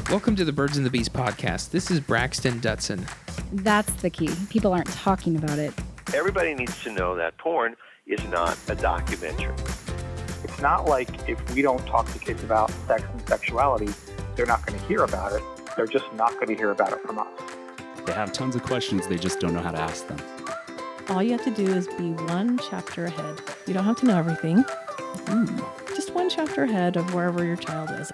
Welcome to the Birds and the Bees podcast. This is Braxton Dutson. That's the key. People aren't talking about it. Everybody needs to know that porn is not a documentary. It's not like if we don't talk to kids about sex and sexuality, they're not going to hear about it. They're just not going to hear about it from us. They have tons of questions, they just don't know how to ask them. All you have to do is be one chapter ahead. You don't have to know everything. Just one chapter ahead of wherever your child is.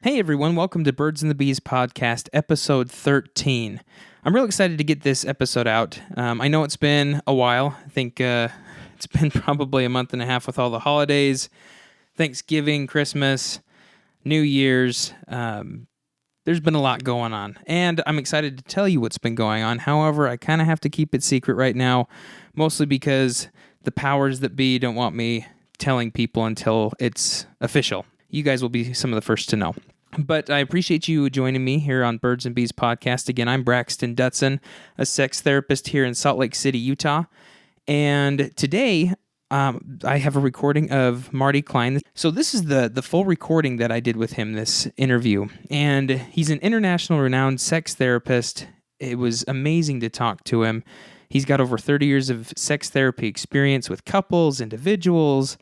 Hey everyone, welcome to Birds and the Bees podcast, episode 13. I'm real excited to get this episode out. I know it's been a while. I think it's been probably a month and a half with all the holidays, Thanksgiving, Christmas, New Year's. There's been a lot going on, and I'm excited to tell you what's been going on. However, I kind of have to keep it secret right now, mostly because the powers that be don't want me telling people until it's official. You guys will be some of the first to know. But I appreciate you joining me here on Birds and Bees podcast. Again, I'm Braxton Dutson, a sex therapist here in Salt Lake City, Utah. And today, I have a recording of Marty Klein. So this is the full recording that I did with him, this interview. And he's an international renowned sex therapist. It was amazing to talk to him. He's got over 30 years of sex therapy experience with couples, individuals,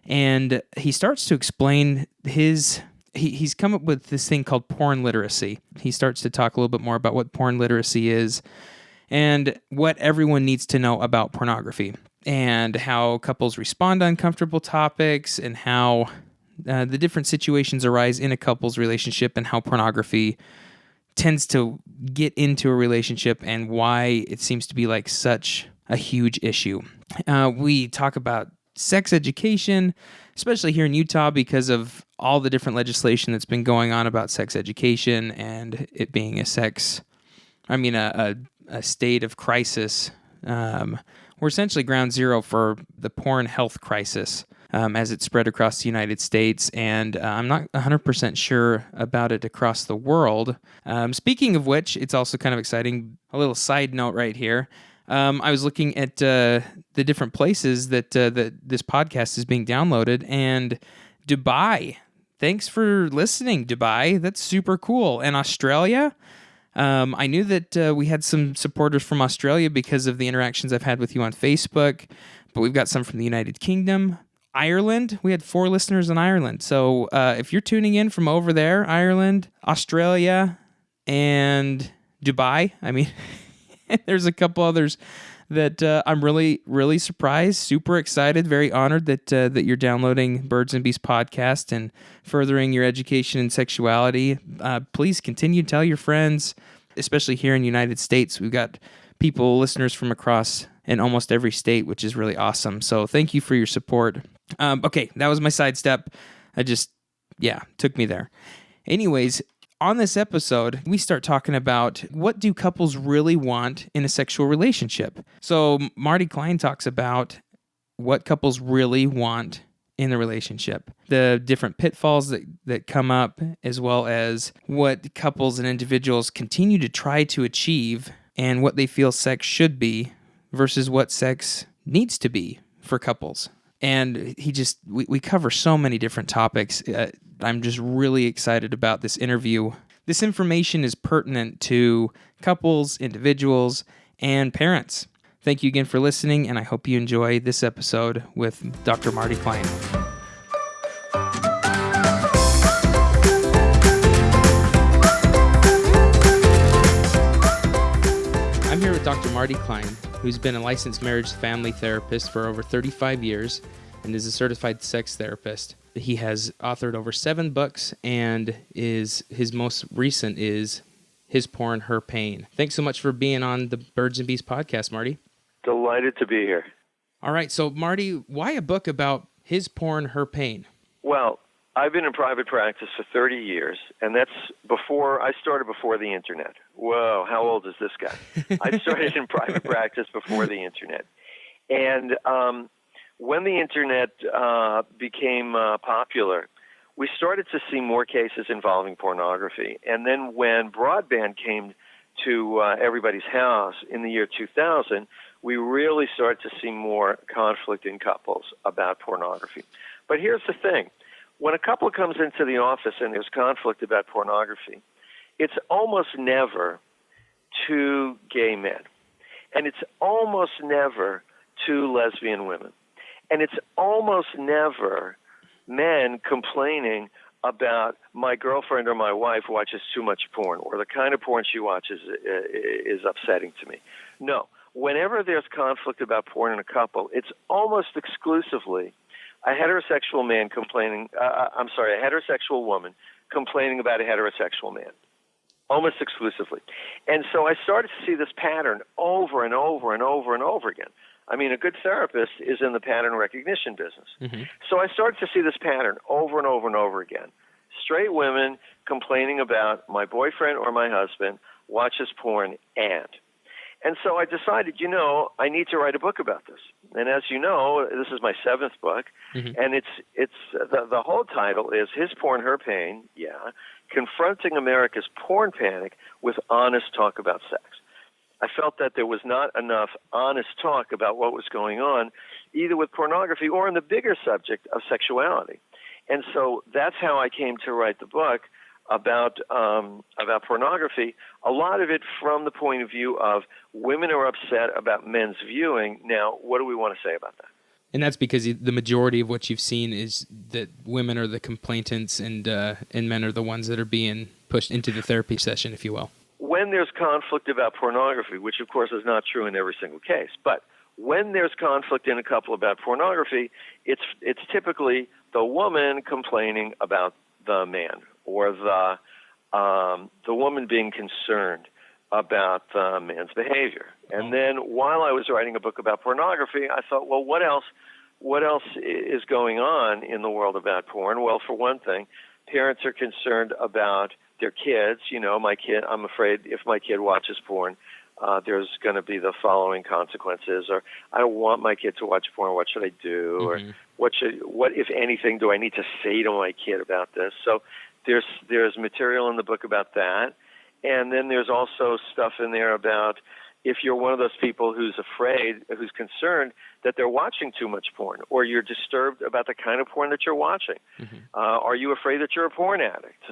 and he starts to explain he's come up with this thing called porn literacy. He starts to talk a little bit more about what porn literacy is and what everyone needs to know about pornography and how couples respond to uncomfortable topics and how the different situations arise in a couple's relationship and how pornography tends to get into a relationship and why it seems to be like such a huge issue. We talk about sex education, especially here in Utah because of all the different legislation that's been going on about sex education and it being a state of crisis. We're essentially ground zero for the porn health crisis as it spread across the United States, and I'm not 100% sure about it across the world. Speaking of which, it's also kind of exciting, a little side note right here. I was looking at the different places that this podcast is being downloaded, and Dubai. Thanks for listening, Dubai. That's super cool. And Australia. I knew that we had some supporters from Australia because of the interactions I've had with you on Facebook, but we've got some from the United Kingdom. Ireland. We had 4 listeners in Ireland. So if you're tuning in from over there, Ireland, Australia, and Dubai, there's a couple others that I'm really, really surprised, super excited, very honored that you're downloading Birds and Bees podcast and furthering your education in sexuality. Please continue to tell your friends, especially here in the United States. We've got listeners from across in almost every state, which is really awesome. So thank you for your support. Okay, that was my sidestep. Took me there. Anyways, on this episode, we start talking about what do couples really want in a sexual relationship. So Marty Klein talks about what couples really want in the relationship, the different pitfalls that come up, as well as what couples and individuals continue to try to achieve and what they feel sex should be versus what sex needs to be for couples. And we cover so many different topics. I'm just really excited about this interview. This information is pertinent to couples, individuals, and parents. Thank you again for listening, and I hope you enjoy this episode with Dr. Marty Klein. I'm here with Dr. Marty Klein, who's been a licensed marriage family therapist for over 35 years and is a certified sex therapist. He has authored over 7 books, and his most recent is His Porn, Her Pain. Thanks so much for being on the Birds and Bees podcast, Marty. Delighted to be here. All right, so Marty, why a book about His Porn, Her Pain? Well, I've been in private practice for 30 years, and that's I started before the internet. Whoa, how old is this guy? I started in private practice before the internet. And when the internet became popular, we started to see more cases involving pornography. And then when broadband came to everybody's house in the year 2000, we really started to see more conflict in couples about pornography. But here's the thing. when a couple comes into the office and there's conflict about pornography, it's almost never two gay men. And it's almost never two lesbian women. And it's almost never men complaining about my girlfriend or my wife watches too much porn, or the kind of porn she watches is upsetting to me. No. Whenever there's conflict about porn in a couple, it's almost exclusively a heterosexual man complaining, a heterosexual woman complaining about a heterosexual man. Almost exclusively. And so I started to see this pattern over and over and over and over again. I mean, a good therapist is in the pattern recognition business. Mm-hmm. So I started to see this pattern over and over and over again. Straight women complaining about my boyfriend or my husband watches porn And so I decided, I need to write a book about this. And as you know, this is my 7th book, and it's the whole title is His Porn, Her Pain, Confronting America's Porn Panic with Honest Talk About Sex. I felt that there was not enough honest talk about what was going on, either with pornography or in the bigger subject of sexuality. And so that's how I came to write the book about pornography, a lot of it from the point of view of women are upset about men's viewing. Now, what do we want to say about that? And that's because the majority of what you've seen is that women are the complainants and men are the ones that are being pushed into the therapy session, if you will. When there's conflict about pornography, which of course is not true in every single case, but when there's conflict in a couple about pornography, it's typically the woman complaining about the man, or the woman being concerned about the man's behavior. And then while I was writing a book about pornography, I thought, well, what else is going on in the world about porn? Well, for one thing, parents are concerned about their kids. My kid, I'm afraid if my kid watches porn, there's going to be the following consequences, or I don't want my kid to watch porn, what should I do? Or what, if anything, do I need to say to my kid about this? So there's material in the book about that. And then there's also stuff in there about if you're one of those people who's concerned that they're watching too much porn, or you're disturbed about the kind of porn that you're watching. Are you afraid that you're a porn addict?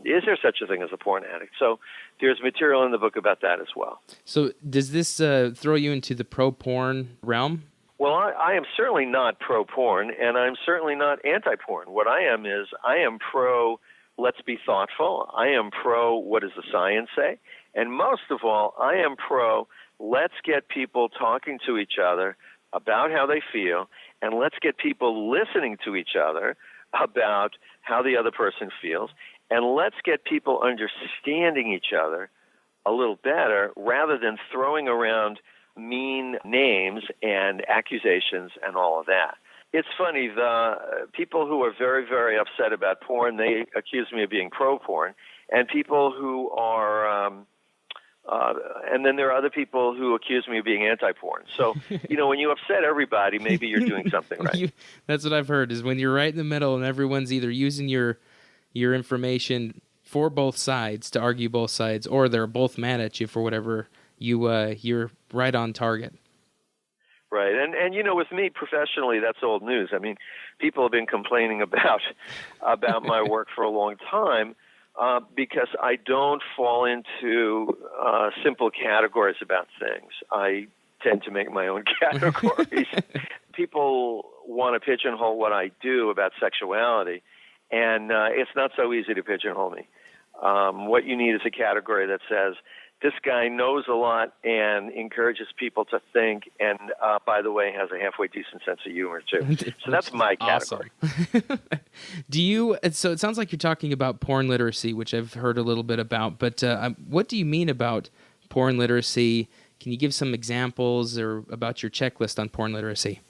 Is there such a thing as a porn addict? So there's material in the book about that as well. So does this throw you into the pro-porn realm? Well, I am certainly not pro-porn, and I'm certainly not anti-porn. What I am pro, let's be thoughtful. I am pro, what does the science say? And most of all, I am pro, let's get people talking to each other about how they feel, and let's get people listening to each other about how the other person feels, and let's get people understanding each other a little better rather than throwing around mean names and accusations and all of that. It's funny, the people who are very, very upset about porn, they accuse me of being pro-porn, and people who are, and then there are other people who accuse me of being anti-porn. So, when you upset everybody, maybe you're doing something right. That's what I've heard, is when you're right in the middle and everyone's either using your information for both sides to argue both sides, or they're both mad at you for whatever, you're right on target. Right, and with me professionally, that's old news. I mean, people have been complaining about my work for a long time because I don't fall into simple categories about things. I tend to make my own categories. People want to pigeonhole what I do about sexuality, and it's not so easy to pigeonhole me. What you need is a category that says, this guy knows a lot and encourages people to think, and by the way, has a halfway decent sense of humor too. So that's my category. Awesome. So it sounds like you're talking about porn literacy, which I've heard a little bit about, but what do you mean about porn literacy? Can you give some examples or about your checklist on porn literacy?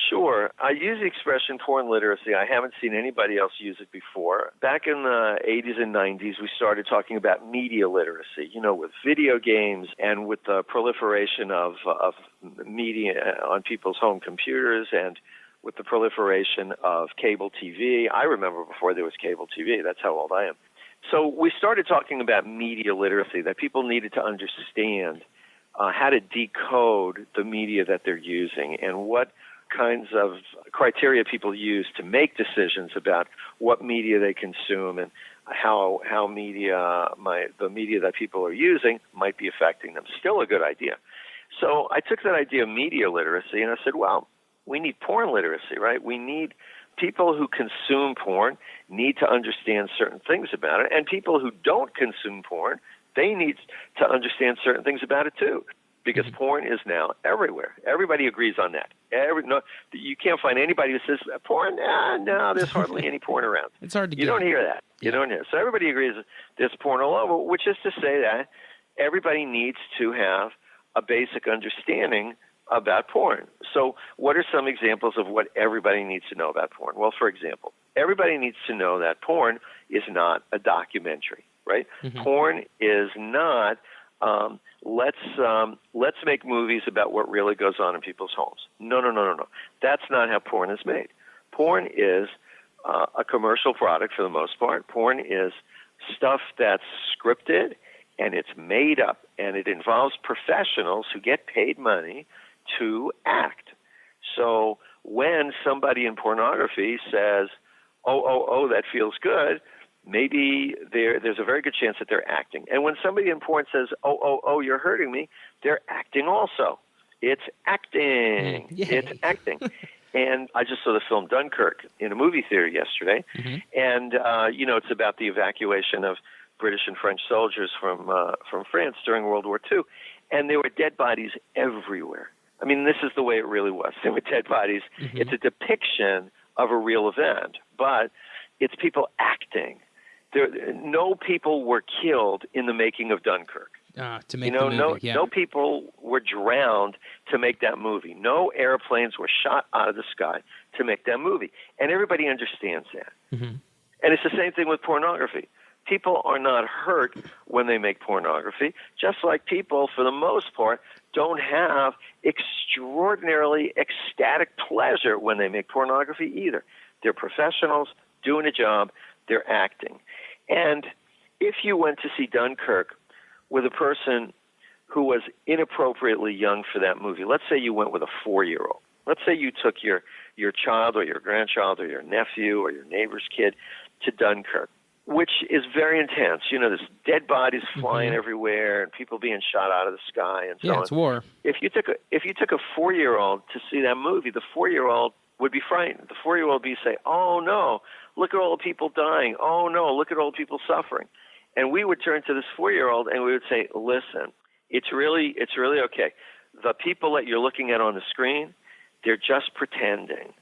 Sure. I use the expression porn literacy. I haven't seen anybody else use it before. Back in the 80s and 90s, we started talking about media literacy, with video games and with the proliferation of media on people's home computers and with the proliferation of cable TV. I remember before there was cable TV. That's how old I am. So we started talking about media literacy, that people needed to understand how to decode the media that they're using and what kinds of criteria people use to make decisions about what media they consume and how the media that people are using might be affecting them. Still a good idea. So I took that idea of media literacy and I said, well, we need porn literacy, right? We need people who consume porn need to understand certain things about it, and people who don't consume porn, they need to understand certain things about it too, because porn is now everywhere. Everybody agrees on that. You can't find anybody who says, porn? No, there's hardly any porn around. It's hard to get. You don't hear that. You don't hear. So everybody agrees there's porn all over, which is to say that everybody needs to have a basic understanding about porn. So what are some examples of what everybody needs to know about porn? Well, for example, everybody needs to know that porn is not a documentary, right? Mm-hmm. Porn is not, let's make movies about what really goes on in people's homes. No. That's not how porn is made. Porn is a commercial product for the most part. Porn is stuff that's scripted and it's made up, and it involves professionals who get paid money to act. So when somebody in pornography says, oh, that feels good, maybe there's a very good chance that they're acting. And when somebody in porn says, oh, you're hurting me, they're acting also. It's acting. Yay. It's acting. And I just saw the film Dunkirk in a movie theater yesterday, and it's about the evacuation of British and French soldiers from France during World War II, and there were dead bodies everywhere. I mean, this is the way it really was. There were dead bodies. Mm-hmm. It's a depiction of a real event, but it's people acting. No people were killed in the making of Dunkirk. To make the movie, no people were drowned to make that movie. No airplanes were shot out of the sky to make that movie. And everybody understands that. Mm-hmm. And it's the same thing with pornography. People are not hurt when they make pornography, just like people, for the most part, don't have extraordinarily ecstatic pleasure when they make pornography either. They're professionals doing a job. They're acting. And if you went to see Dunkirk with a person who was inappropriately young for that movie, let's say you went with a 4-year-old. Let's say you took your child or your grandchild or your nephew or your neighbor's kid to Dunkirk, which is very intense. There's dead bodies flying everywhere and people being shot out of the sky and so on. Yeah, it's war. If you took a 4-year-old to see that movie, the 4-year-old would be frightened. The 4-year-old would say, "Oh no, look at all the people dying. Oh no, look at all the people suffering." And we would turn to this 4-year-old and we would say, "Listen, it's really okay. The people that you're looking at on the screen, they're just pretending.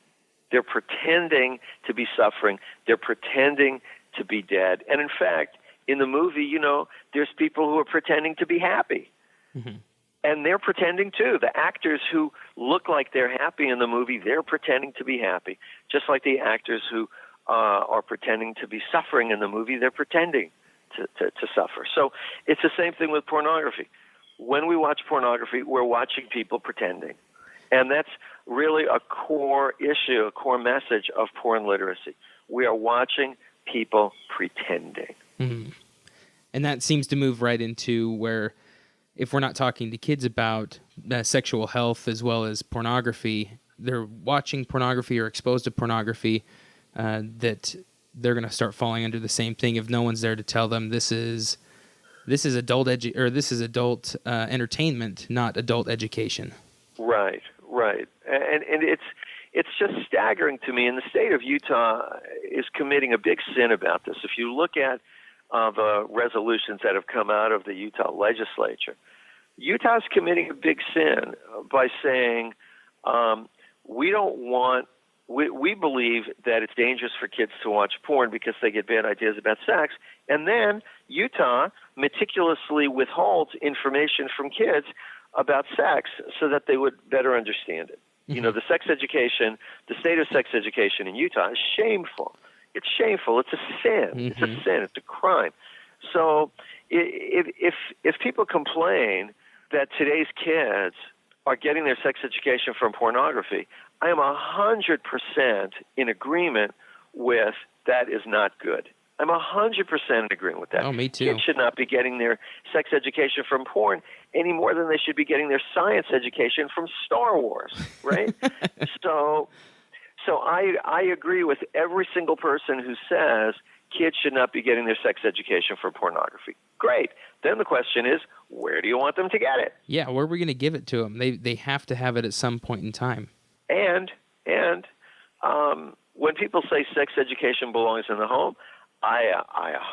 They're pretending to be suffering. They're pretending to be dead. And in fact, in the movie, there's people who are pretending to be happy. Mm-hmm. And they're pretending too. The actors who look like they're happy in the movie, they're pretending to be happy. Just like the actors who are pretending to be suffering in the movie, they're pretending to suffer. So it's the same thing with pornography. When we watch pornography, we're watching people pretending. And that's really a core issue, a core message of porn literacy. We are watching people pretending. Mm-hmm. And that seems to move right into where, if we're not talking to kids about sexual health as well as pornography, they're watching pornography or exposed to pornography, that they're going to start falling under the same thing if no one's there to tell them this is adult entertainment, not adult education. Right. And it's just staggering to me. And the state of Utah is committing a big sin about this. If you look at the resolutions that have come out of the Utah legislature, Utah's committing a big sin by saying we believe that it's dangerous for kids to watch porn because they get bad ideas about sex, and then Utah meticulously withholds information from kids about sex so that they would better understand it. Mm-hmm. The sex education, the state of sex education in Utah is shameful. It's shameful. It's a sin. Mm-hmm. It's a sin. It's a crime. So if people complain that today's kids are getting their sex education from pornography, I am 100% in agreement with that is not good. I'm 100% in agreement with that. Oh, me too. Kids should not be getting their sex education from porn any more than they should be getting their science education from Star Wars, right? So I agree with every single person who says kids should not be getting their sex education from pornography. Great. Then the question is, where do you want them to get it? Yeah, where are we going to give it to them? They have to have it at some point in time. And when people say sex education belongs in the home, I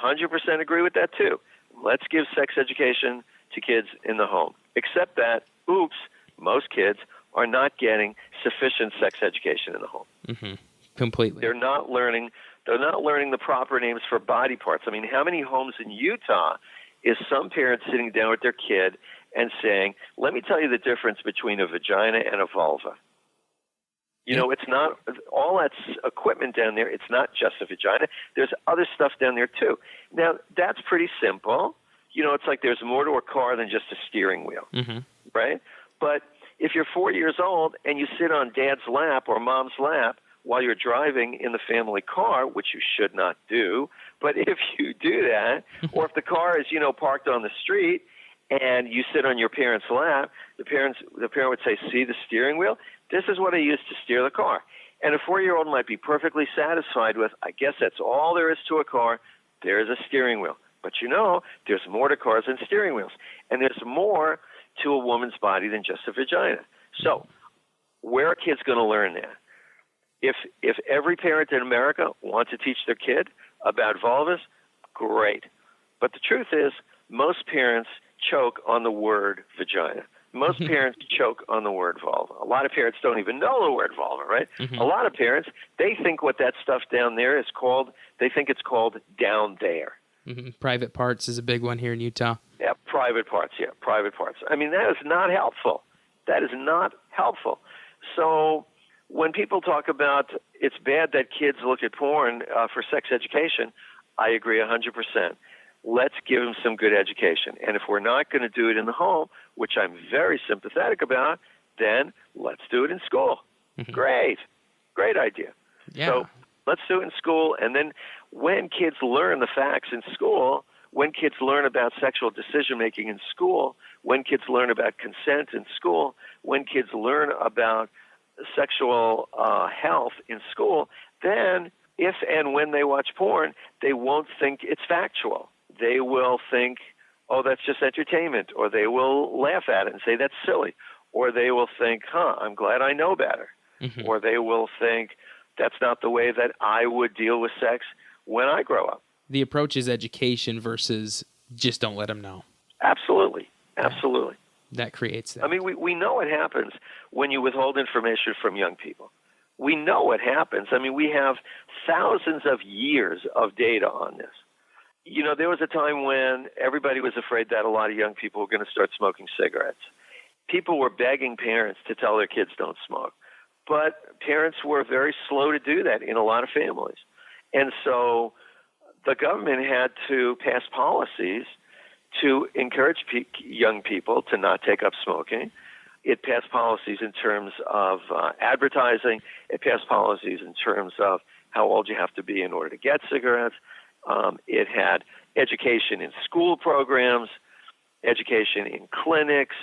100% agree with that too. Let's give sex education to kids in the home. Except that, most kids are not getting sufficient sex education in the home. Mm-hmm. Completely. They're not learning the proper names for body parts. I mean, how many homes in Utah is some parent sitting down with their kid and saying, let me tell you the difference between a vagina and a vulva. You know, it's not all that equipment down there. It's not just a vagina. There's other stuff down there, too. Now, that's pretty simple. You know, it's like there's more to a car than just a steering wheel, right? But if you're 4 years old and you sit on dad's lap or mom's lap while you're driving in the family car, which you should not do, but if you do that, or if the car is, parked on the street and you sit on your parent's lap, the parent would say, see the steering wheel? This is what I use to steer the car. And a 4-year-old might be perfectly satisfied with, I guess that's all there is to a car. There's a steering wheel. But there's more to cars than steering wheels. And there's more to a woman's body than just a vagina. So where are kids going to learn that? If every parent in America wants to teach their kid about vulvas, great. But the truth is, most parents choke on the word vagina. Most parents choke on the word vulva. A lot of parents don't even know the word vulva, right? A lot of parents, they think what that stuff down there is called, they think it's called down there. Private parts is a big one here in Utah. Yeah, private parts. I mean, that is not helpful. That is not helpful. So when people talk about it's bad that kids look at porn for sex education, I agree 100%. Let's give them some good education. And if we're not going to do it in the home, which I'm very sympathetic about, then let's do it in school. Great idea. Yeah. So let's do it in school. And then when kids learn the facts in school, when kids learn about sexual decision-making in school, when kids learn about consent in school, when kids learn about sexual health in school, then if and when they watch porn, they won't think it's factual. They will think, oh, that's just entertainment, or they will laugh at it and say that's silly, or they will think, I'm glad I know better, or they will think that's not the way that I would deal with sex when I grow up. The approach is education versus just don't let them know. Absolutely. That creates that. I mean, we know what happens when you withhold information from young people. We know what happens. I mean, we have thousands of years of data on this. There was a time when everybody was afraid that a lot of young people were going to start smoking cigarettes. People were begging parents to tell their kids don't smoke. But parents were very slow to do that in a lot of families. And so the government had to pass policies to encourage young people to not take up smoking. It passed policies in terms of advertising. It passed policies in terms of how old you have to be in order to get cigarettes. It had education in school programs, education in clinics,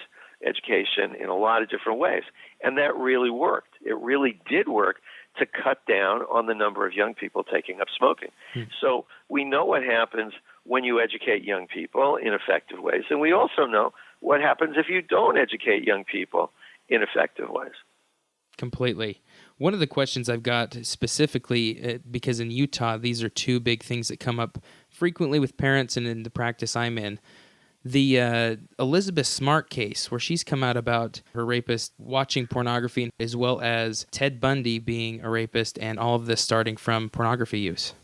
education in a lot of different ways. And that really worked. It really did work to cut down on the number of young people taking up smoking. So we know what happens when you educate young people in effective ways. And we also know what happens if you don't educate young people in effective ways. Completely. One of the questions I've got specifically, because in Utah, these are two big things that come up frequently with parents and in the practice I'm in. The Elizabeth Smart case, where she's come out about her rapist watching pornography, as well as Ted Bundy being a rapist, and all of this starting from pornography use.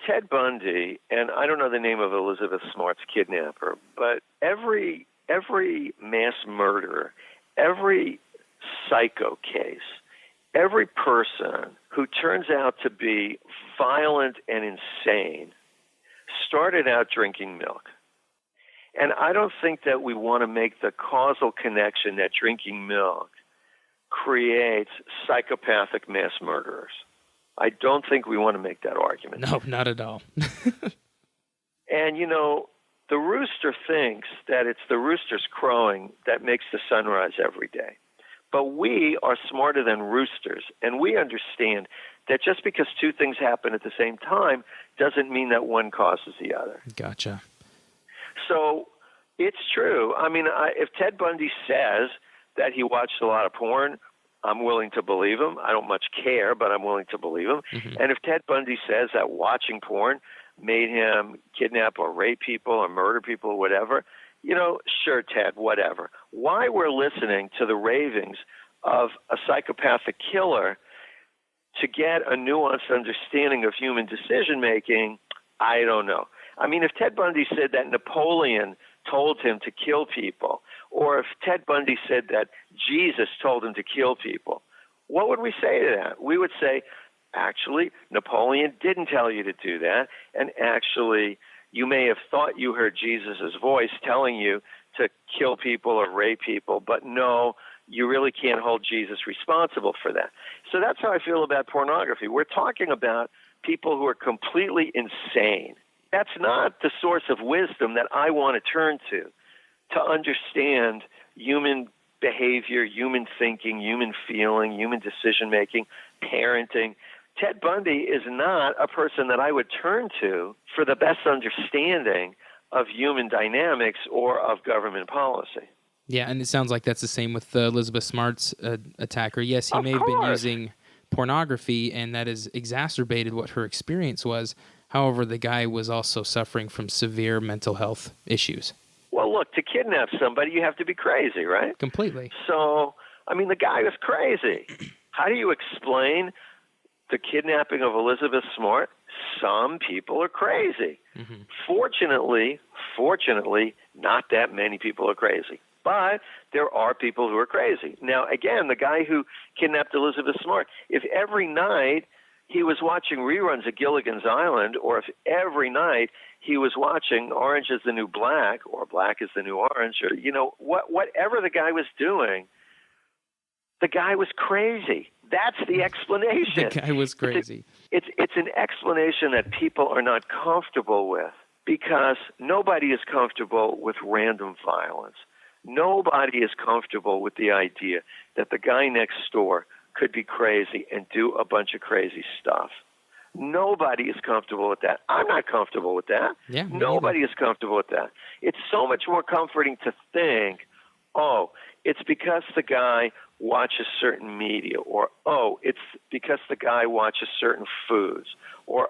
Ted Bundy, and I don't know the name of Elizabeth Smart's kidnapper, but every mass murder, every psycho case, every person who turns out to be violent and insane started out drinking milk. And I don't think that we want to make the causal connection that drinking milk creates psychopathic mass murderers. I don't think we want to make that argument. No, not at all. And, the rooster thinks that it's the rooster's crowing that makes the sun rise every day. But we are smarter than roosters, and we understand that just because two things happen at the same time doesn't mean that one causes the other. Gotcha. So it's true. I mean, if Ted Bundy says that he watched a lot of porn, I'm willing to believe him. I don't much care, but I'm willing to believe him. Mm-hmm. And if Ted Bundy says that watching porn made him kidnap or rape people or murder people or whatever, sure, Ted, whatever. Why we're listening to the ravings of a psychopathic killer to get a nuanced understanding of human decision-making, I don't know. I mean, if Ted Bundy said that Napoleon told him to kill people, or if Ted Bundy said that Jesus told him to kill people, what would we say to that? We would say, actually, Napoleon didn't tell you to do that, and actually, you may have thought you heard Jesus' voice telling you to kill people or rape people, but no, you really can't hold Jesus responsible for that. So that's how I feel about pornography. We're talking about people who are completely insane. That's not the source of wisdom that I want to turn to understand human behavior, human thinking, human feeling, human decision-making, parenting. Ted Bundy is not a person that I would turn to for the best understanding of human dynamics or of government policy. Yeah, and it sounds like that's the same with Elizabeth Smart's attacker. Yes, he may have been using pornography, and that has exacerbated what her experience was. However, the guy was also suffering from severe mental health issues. Well, look, to kidnap somebody, you have to be crazy, right? Completely. So, I mean, the guy was crazy. How do you explain the kidnapping of Elizabeth Smart? Some people are crazy. Mm-hmm. Fortunately, not that many people are crazy. But there are people who are crazy. Now, again, the guy who kidnapped Elizabeth Smart, if every night he was watching reruns of Gilligan's Island, or if every night he was watching Orange is the New Black, or Black is the New Orange, or, whatever the guy was doing, the guy was crazy. That's the explanation. The guy was crazy. It's an explanation that people are not comfortable with, because nobody is comfortable with random violence. Nobody is comfortable with the idea that the guy next door could be crazy and do a bunch of crazy stuff. Nobody is comfortable with that. I'm not comfortable with that. Yeah, Nobody is comfortable with that. It's so much more comforting to think, it's because the guy watches certain media, or, it's because the guy watches certain foods, or,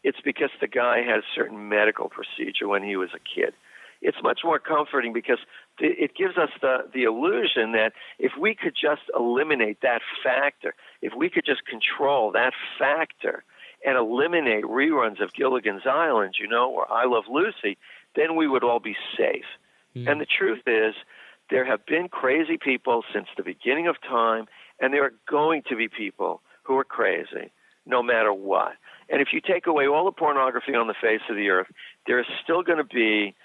it's because the guy had a certain medical procedure when he was a kid. It's much more comforting because it gives us the illusion that if we could just eliminate that factor, if we could just control that factor and eliminate reruns of Gilligan's Island, or I Love Lucy, then we would all be safe. Mm. And the truth is, there have been crazy people since the beginning of time, and there are going to be people who are crazy no matter what. And if you take away all the pornography on the face of the earth, there is still going to be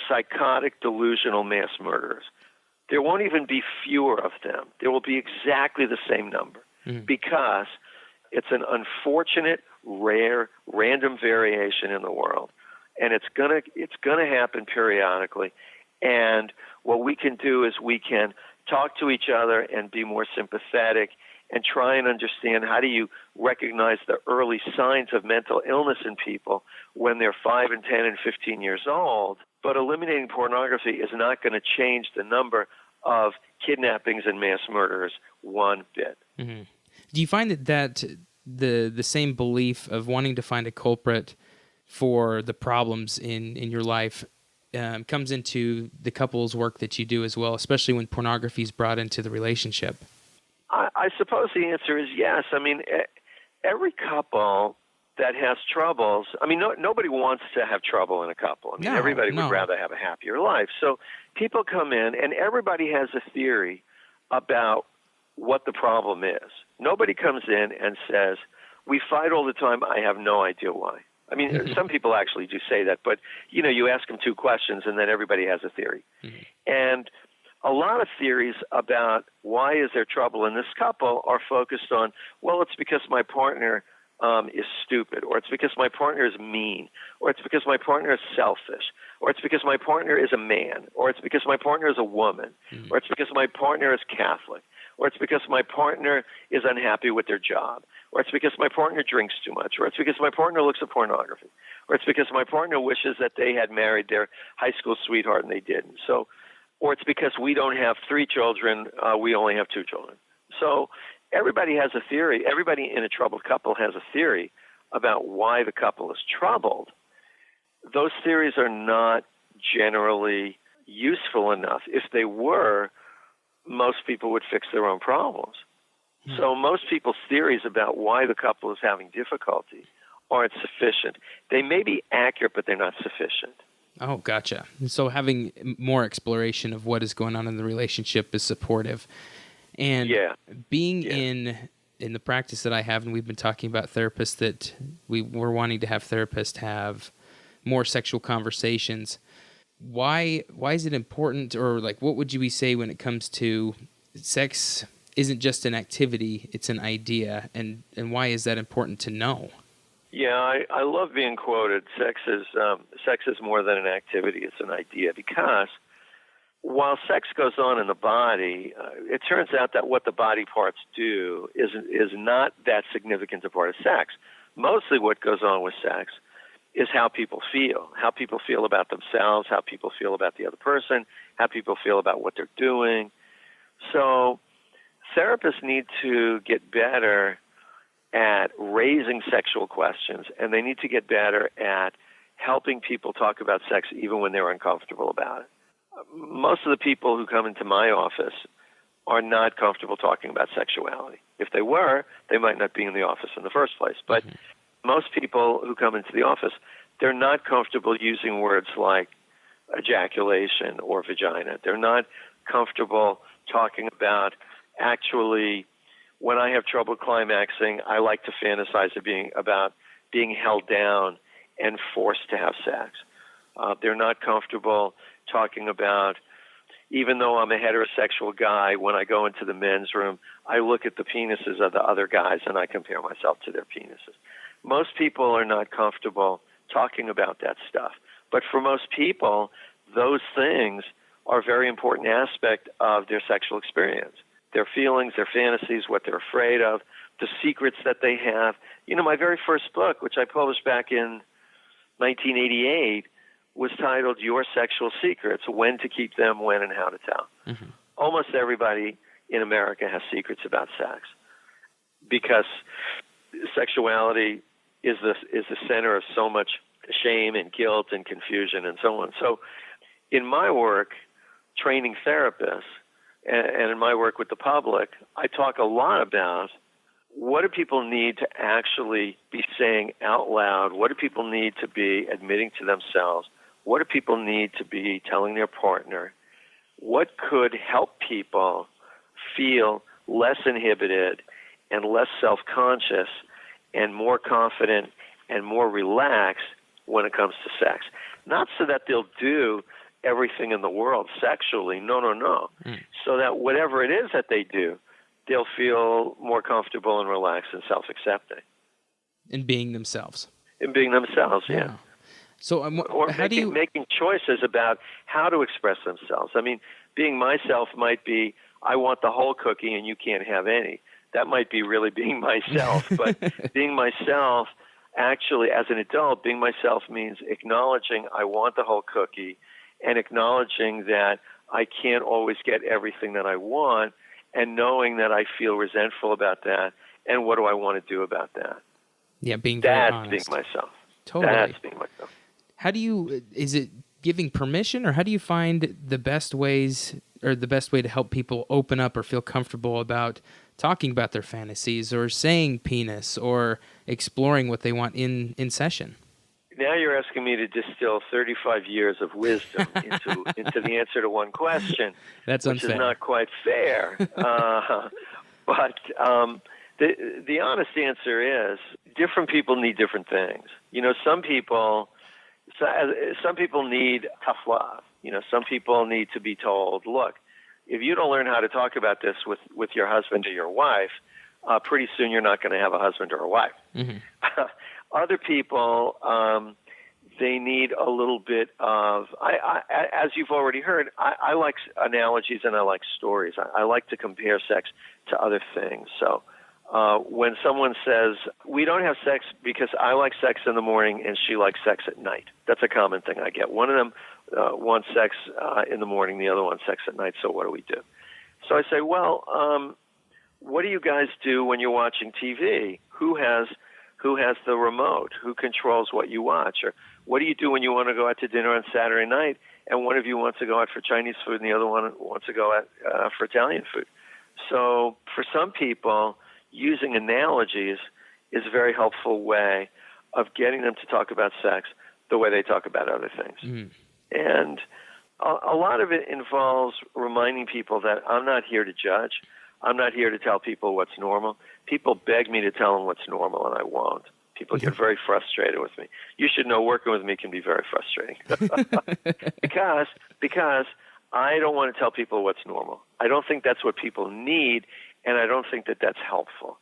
psychotic, delusional mass murderers. There won't even be fewer of them. There will be exactly the same number, because it's an unfortunate, rare, random variation in the world, and it's gonna happen periodically. And what we can do is we can talk to each other and be more sympathetic and try and understand, how do you recognize the early signs of mental illness in people when they're 5 and 10 and 15 years old. But eliminating pornography is not going to change the number of kidnappings and mass murderers one bit. Mm-hmm. Do you find that the same belief of wanting to find a culprit for the problems in your life comes into the couples work that you do as well, especially when pornography is brought into the relationship? I suppose the answer is yes. I mean, every couple that has troubles, I mean, nobody wants to have trouble in a couple. I mean, everybody would rather have a happier life. So people come in, and everybody has a theory about what the problem is. Nobody comes in and says, we fight all the time, I have no idea why. I mean, some people actually do say that, but, you ask them two questions, and then everybody has a theory. Mm-hmm. And A lot of theories about why is there trouble in this couple are focused on, well, it's because my partner is stupid, or it's because my partner is mean, or it's because my partner is selfish, or it's because my partner is a man, or it's because my partner is a woman, or it's because my partner is Catholic, or it's because my partner is unhappy with their job, or it's because my partner drinks too much, or it's because my partner looks at pornography, or it's because my partner wishes that they had married their high school sweetheart and they didn't. So, or it's because we don't have 3 children, we only have 2 children. So everybody has a theory. Everybody in a troubled couple has a theory about why the couple is troubled. Those theories are not generally useful enough. If they were, most people would fix their own problems. So most people's theories about why the couple is having difficulty aren't sufficient. They may be accurate, but they're not sufficient. Oh, gotcha. So having more exploration of what is going on in the relationship is supportive. And being in the practice that I have, and we've been talking about therapists that we're wanting to have therapists have more sexual conversations. Why is it important, or like what would you say when it comes to sex isn't just an activity, it's an idea, and why is that important to know? Yeah, I love being quoted. Sex is more than an activity; it's an idea. Because while sex goes on in the body, it turns out that what the body parts do is not that significant a part of sex. Mostly, what goes on with sex is how people feel about themselves, how people feel about the other person, how people feel about what they're doing. So therapists need to get better at raising sexual questions, and they need to get better at helping people talk about sex even when they're uncomfortable about it. Most of the people who come into my office are not comfortable talking about sexuality. If they were, they might not be in the office in the first place. But most people who come into the office, they're not comfortable using words like ejaculation or vagina. They're not comfortable talking about, actually, when I have trouble climaxing, I like to fantasize about being held down and forced to have sex. They're not comfortable talking about, even though I'm a heterosexual guy, when I go into the men's room, I look at the penises of the other guys and I compare myself to their penises. Most people are not comfortable talking about that stuff. But for most people, those things are a very important aspect of their sexual experience. Their feelings, their fantasies, what they're afraid of, the secrets that they have. You know, my very first book, which I published back in 1988, was titled Your Sexual Secrets, When to Keep Them, When, and How to Tell. Almost everybody in America has secrets about sex because sexuality is the center of so much shame and guilt and confusion and so on. So in my work, training therapists, and in my work with the public, I talk a lot about what do people need to actually be saying out loud? What do people need to be admitting to themselves? What do people need to be telling their partner? What could help people feel less inhibited and less self-conscious and more confident and more relaxed when it comes to sex? Not so that they'll do everything in the world sexually, no. So that whatever it is that they do, they'll feel more comfortable and relaxed and self-accepting. In being themselves. Yeah. So making choices about how to express themselves. I mean, being myself might be, I want the whole cookie and you can't have any. That might be really being myself. But being myself, actually, as an adult, being myself means acknowledging I want the whole cookie and acknowledging that I can't always get everything that I want and knowing that I feel resentful about that and what do I want to do about that. Yeah, being very honest. That's being myself. Totally. That's being myself. Is it giving permission, or how do you find the best ways or the best way to help people open up or feel comfortable about talking about their fantasies or saying penis or exploring what they want in session? Now you're asking me to distill 35 years of wisdom into the answer to one question. That's which unfair. Is not quite fair. But the honest answer is different people need different things. You know, some people need tough love. You know, some people need to be told, look, if you don't learn how to talk about this with your husband or your wife, pretty soon you're not going to have a husband or a wife. Mm-hmm. Other people, they need a little bit of, as you've already heard, I like analogies and I like stories. I like to compare sex to other things. So when someone says, we don't have sex because I like sex in the morning and she likes sex at night, that's a common thing I get. One of them wants sex in the morning, the other wants sex at night, so what do we do? So I say, well, what do you guys do when you're watching TV? Who has the remote? Who controls what you watch? Or what do you do when you want to go out to dinner on Saturday night and one of you wants to go out for Chinese food and the other one wants to go out for Italian food? So for some people, using analogies is a very helpful way of getting them to talk about sex the way they talk about other things. Mm. And a lot of it involves reminding people that I'm not here to judge. I'm not here to tell people what's normal. People beg me to tell them what's normal, and I won't. People get very frustrated with me. You should know working with me can be very frustrating because I don't want to tell people what's normal. I don't think that's what people need, and I don't think that that's helpful.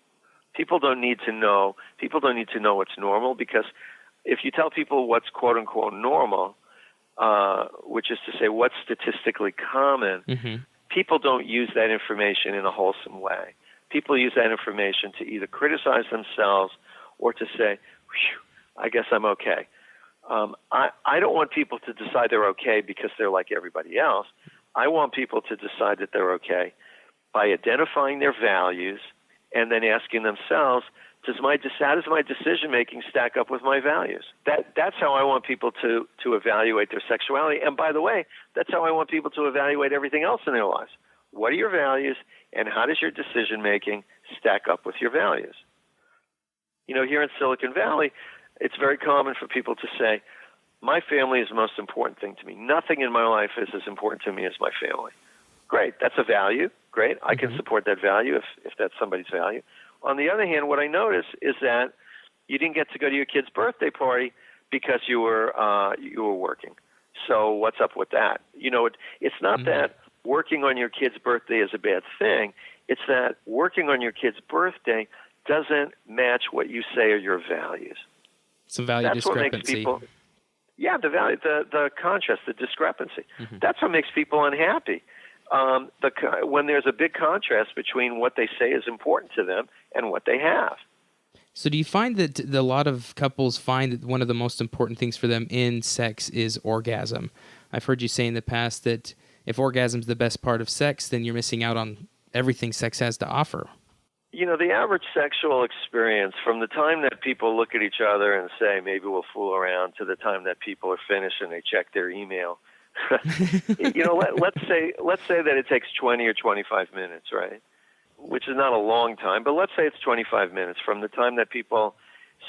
People don't need to know what's normal, because if you tell people what's quote-unquote normal, which is to say what's statistically common, mm-hmm. people don't use that information in a wholesome way. People use that information to either criticize themselves or to say, I guess I'm okay. I don't want people to decide they're okay because they're like everybody else. I want people to decide that they're okay by identifying their values and then asking themselves, how does my decision-making stack up with my values? That's how I want people to evaluate their sexuality. And by the way, that's how I want people to evaluate everything else in their lives. What are your values, and how does your decision-making stack up with your values? You know, here in Silicon Valley, it's very common for people to say, my family is the most important thing to me. Nothing in my life is as important to me as my family. Great, that's a value. Great, I can support that value if that's somebody's value. On the other hand, what I notice is that you didn't get to go to your kid's birthday party because you were working. So what's up with that? You know, it's not that working on your kid's birthday is a bad thing. It's that working on your kid's birthday doesn't match what you say are your values. It's a value discrepancy. What makes people, the value, the contrast, the discrepancy. Mm-hmm. That's what makes people unhappy. When there's a big contrast between what they say is important to them and what they have. So do you find that a lot of couples find that one of the most important things for them in sex is orgasm? I've heard you say in the past that if orgasm's the best part of sex, then you're missing out on everything sex has to offer. You know, the average sexual experience, from the time that people look at each other and say, maybe we'll fool around, to the time that people are finished and they check their email, you know, let's say that it takes 20 or 25 minutes, right? Which is not a long time, but let's say it's 25 minutes from the time that people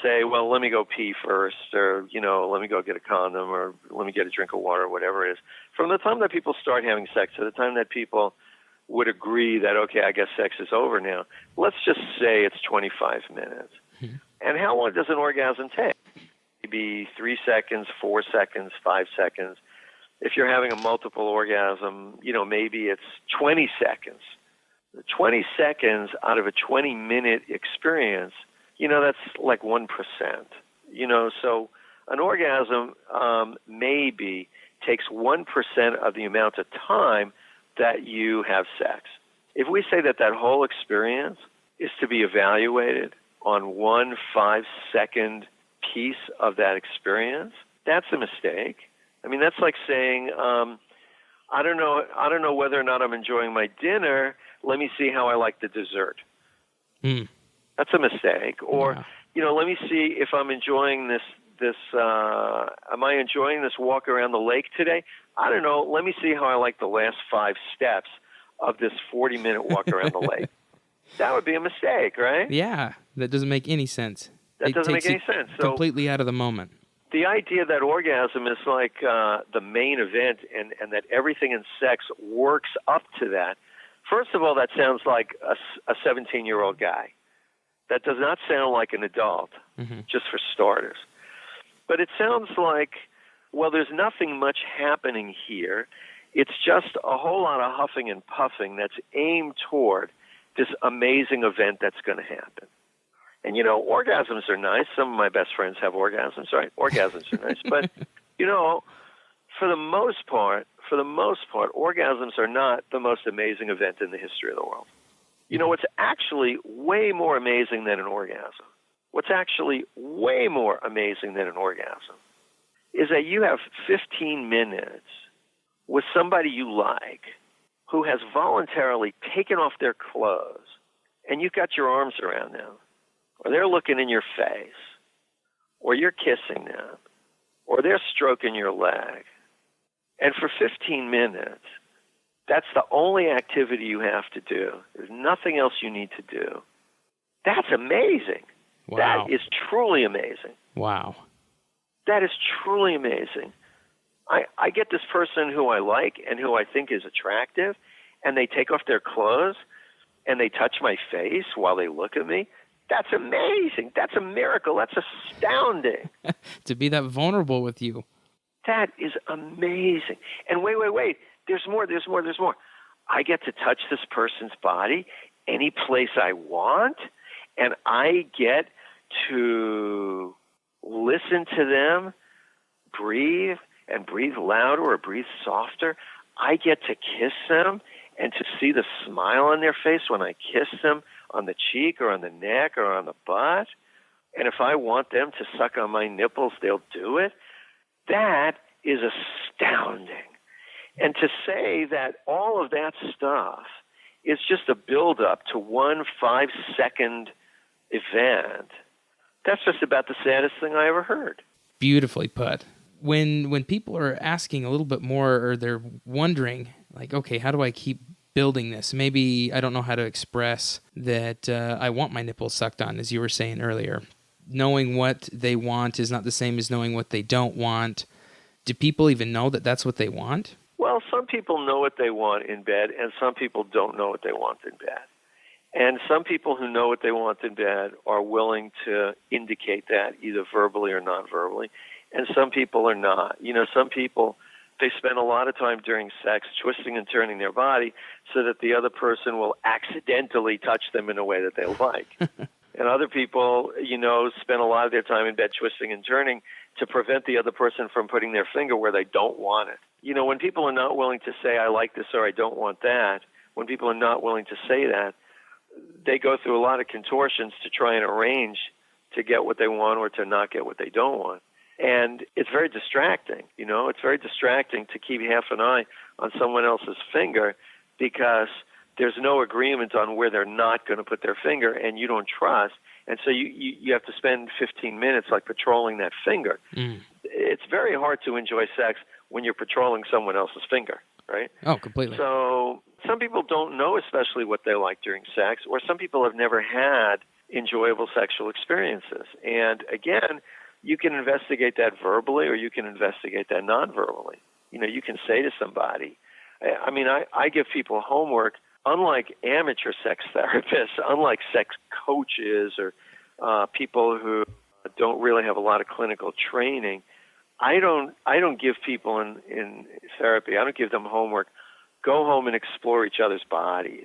say, well, let me go pee first, or, you know, let me go get a condom, or let me get a drink of water, or whatever it is. From the time that people start having sex to the time that people would agree that, okay, I guess sex is over now, let's just say it's 25 minutes. Mm-hmm. And how long does an orgasm take? Maybe 3 seconds, 4 seconds, 5 seconds. If you're having a multiple orgasm, you know, maybe it's 20 seconds. 20 seconds out of a 20-minute experience, you know, that's like 1%. You know, so an orgasm maybe takes 1% of the amount of time that you have sex. If we say that whole experience is to be evaluated on 1 5-second piece of that experience, that's a mistake. I mean, that's like saying, I don't know whether or not I'm enjoying my dinner. Let me see how I like the dessert. Mm. That's a mistake. Or, you know, let me see if I'm enjoying this. Am I enjoying this walk around the lake today? I don't know. Let me see how I like the last 5 steps of this 40-minute walk around the lake. That would be a mistake, right? Yeah, that doesn't make any sense. That doesn't make any sense. So, completely out of the moment. The idea that orgasm is like the main event and that everything in sex works up to that, first of all, that sounds like a 17-year-old guy. That does not sound like an adult, just for starters. But it sounds like, well, there's nothing much happening here, It's just a whole lot of huffing and puffing that's aimed toward this amazing event that's going to happen. And, orgasms are nice. Some of my best friends have orgasms, right? Orgasms are nice. But, for the most part, orgasms are not the most amazing event in the history of the world. What's actually way more amazing than an orgasm, is that you have 15 minutes with somebody you like who has voluntarily taken off their clothes, and you've got your arms around them, or they're looking in your face, or you're kissing them, or they're stroking your leg. And for 15 minutes, that's the only activity you have to do. There's nothing else you need to do. That's amazing. Wow. That is truly amazing. Wow. That is truly amazing. I get this person who I like and who I think is attractive, and they take off their clothes, and they touch my face while they look at me. That's amazing. That's a miracle. That's astounding. To be that vulnerable with you. That is amazing. And wait. There's more. I get to touch this person's body any place I want, and I get to listen to them breathe and breathe louder or breathe softer. I get to kiss them and to see the smile on their face when I kiss them on the cheek or on the neck or on the butt. And if I want them to suck on my nipples, they'll do it. That is astounding. And to say that all of that stuff is just a build-up to one 5-second event, that's just about the saddest thing I ever heard. Beautifully put. When people are asking a little bit more, or they're wondering, like, okay, how do I keep building this? Maybe I don't know how to express that I want my nipples sucked on, as you were saying earlier. Knowing what they want is not the same as knowing what they don't want. Do people even know that that's what they want? Well, some people know what they want in bed, and some people don't know what they want in bed. And some people who know what they want in bed are willing to indicate that either verbally or non-verbally, and some people are not. Some people, they spend a lot of time during sex twisting and turning their body so that the other person will accidentally touch them in a way that they like. And other people, spend a lot of their time in bed twisting and turning to prevent the other person from putting their finger where they don't want it. When people are not willing to say, I like this or I don't want that, when people are not willing to say that, they go through a lot of contortions to try and arrange to get what they want or to not get what they don't want. And it's very distracting, It's very distracting to keep half an eye on someone else's finger because there's no agreement on where they're not going to put their finger, and you don't trust. And so you have to spend 15 minutes like patrolling that finger. Mm. It's very hard to enjoy sex when you're patrolling someone else's finger, right? Oh, completely. So some people don't know especially what they like during sex, or some people have never had enjoyable sexual experiences. And again, you can investigate that verbally or you can investigate that non-verbally. You can say to somebody, I give people homework. Unlike amateur sex therapists, unlike sex coaches or people who don't really have a lot of clinical training, I don't give people in therapy, I don't give them homework. Go home and explore each other's bodies.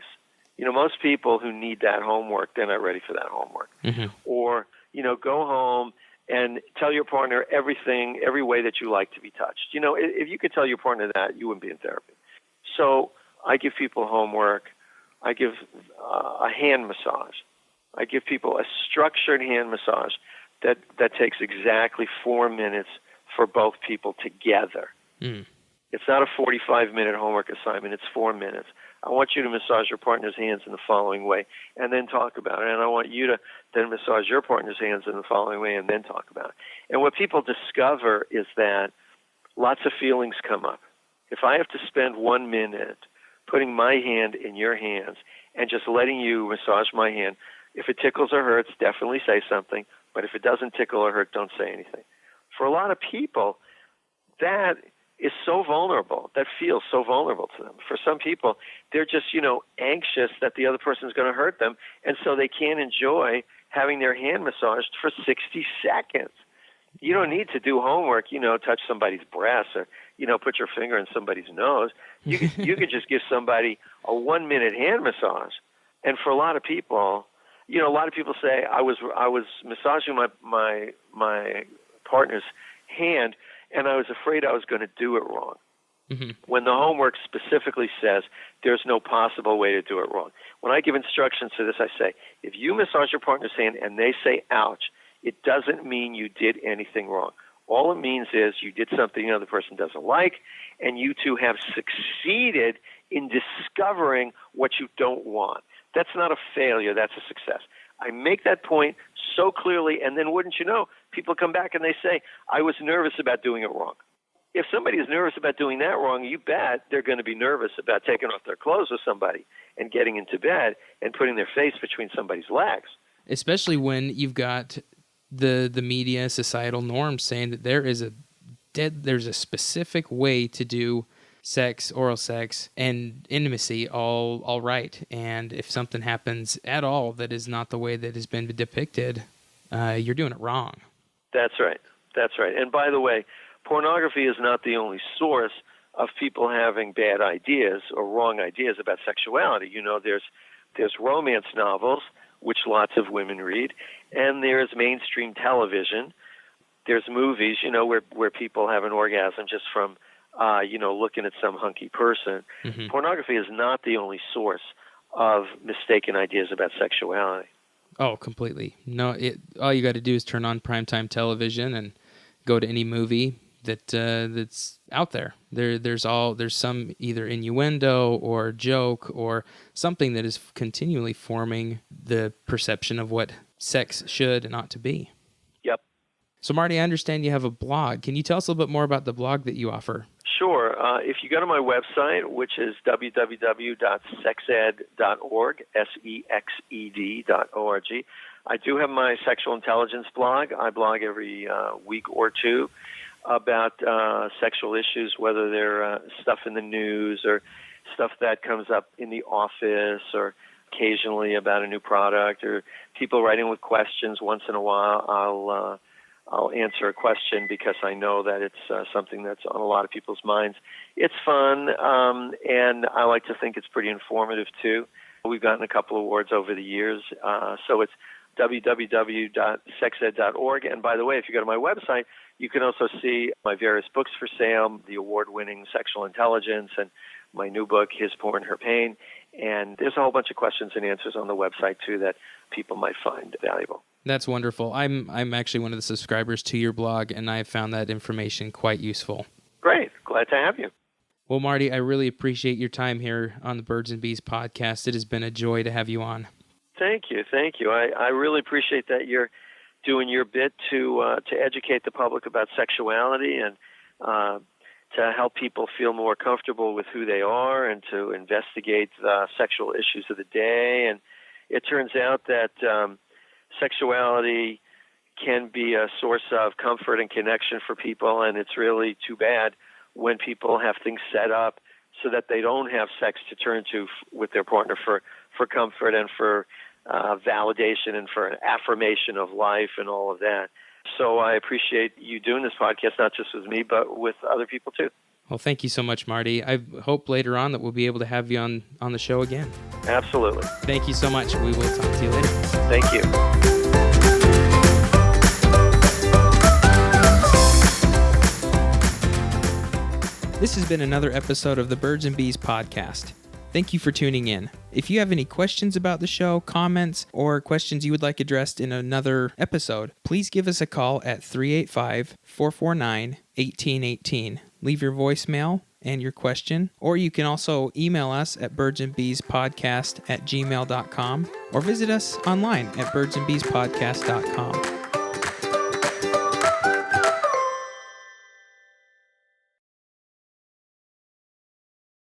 Most people who need that homework, they're not ready for that homework. Mm-hmm. Or, go home and tell your partner every way that you like to be touched. If you could tell your partner that, you wouldn't be in therapy. So I give people homework. I give a hand massage. I give people a structured hand massage that takes exactly 4 minutes for both people together. Mm. It's not a 45-minute homework assignment. It's 4 minutes. I want you to massage your partner's hands in the following way and then talk about it. And I want you to then massage your partner's hands in the following way and then talk about it. And what people discover is that lots of feelings come up. If I have to spend 1 minute putting my hand in your hands and just letting you massage my hand, if it tickles or hurts, definitely say something. But if it doesn't tickle or hurt, don't say anything. For a lot of people, that is so vulnerable. That feels so vulnerable to them. For some people, they're just, anxious that the other person's going to hurt them, and so they can't enjoy having their hand massaged for 60 seconds. You don't need to do homework, touch somebody's breast or, put your finger in somebody's nose. You could just give somebody a 1-minute hand massage. And for a lot of people, a lot of people say, I was massaging my partner's hand, and I was afraid I was going to do it wrong. Mm-hmm. When the homework specifically says there's no possible way to do it wrong. When I give instructions to this, I say, if you massage your partner's hand and they say, ouch, it doesn't mean you did anything wrong. All it means is you did something the other person doesn't like, and you two have succeeded in discovering what you don't want. That's not a failure. That's a success. I make that point so clearly, and then wouldn't you know, people come back and they say, I was nervous about doing it wrong. If somebody is nervous about doing that wrong, you bet they're going to be nervous about taking off their clothes with somebody and getting into bed and putting their face between somebody's legs. Especially when you've got the media, societal norms saying that there's a specific way to do sex, oral sex, and intimacy all right. And if something happens at all that is not the way that has been depicted, you're doing it wrong. That's right. And by the way, pornography is not the only source of people having bad ideas or wrong ideas about sexuality. There's romance novels, which lots of women read, and there's mainstream television. There's movies, where people have an orgasm just from, looking at some hunky person. Mm-hmm. Pornography is not the only source of mistaken ideas about sexuality. Oh, completely. No, all you got to do is turn on primetime television and go to any movie that's out there. There's some either innuendo or joke or something that is continually forming the perception of what sex should and ought to be. Yep. So Marty, I understand you have a blog. Can you tell us a little bit more about the blog that you offer? Sure. If you go to my website, which is www.sexed.org, SEXED.org, I do have my sexual intelligence blog. I blog every week or two about sexual issues, whether they're stuff in the news or stuff that comes up in the office or occasionally about a new product or people writing with questions. Once in a while, I'll answer a question because I know that it's something that's on a lot of people's minds. It's fun, and I like to think it's pretty informative, too. We've gotten a couple awards over the years, so it's www.sexed.org. And by the way, if you go to my website, you can also see my various books for sale, the award-winning Sexual Intelligence and my new book, His Porn, Her Pain. And there's a whole bunch of questions and answers on the website, too, that people might find valuable. That's wonderful. I'm actually one of the subscribers to your blog, and I have found that information quite useful. Great. Glad to have you. Well, Marty, I really appreciate your time here on the Birds and Bees podcast. It has been a joy to have you on. Thank you. I really appreciate that you're doing your bit to educate the public about sexuality and to help people feel more comfortable with who they are and to investigate the sexual issues of the day. And it turns out that sexuality can be a source of comfort and connection for people, and it's really too bad when people have things set up so that they don't have sex to turn to with their partner for comfort and for validation and for an affirmation of life and all of that. So I appreciate you doing this podcast, not just with me, but with other people too. Well, thank you so much, Marty. I hope later on that we'll be able to have you on the show again. Absolutely. Thank you so much. We will talk to you later. Thank you. This has been another episode of the Birds and Bees podcast. Thank you for tuning in. If you have any questions about the show, comments, or questions you would like addressed in another episode, please give us a call at 385-449-1818. Leave your voicemail and your question, or you can also email us at birdsandbeespodcast@gmail.com or visit us online at birdsandbeespodcast.com.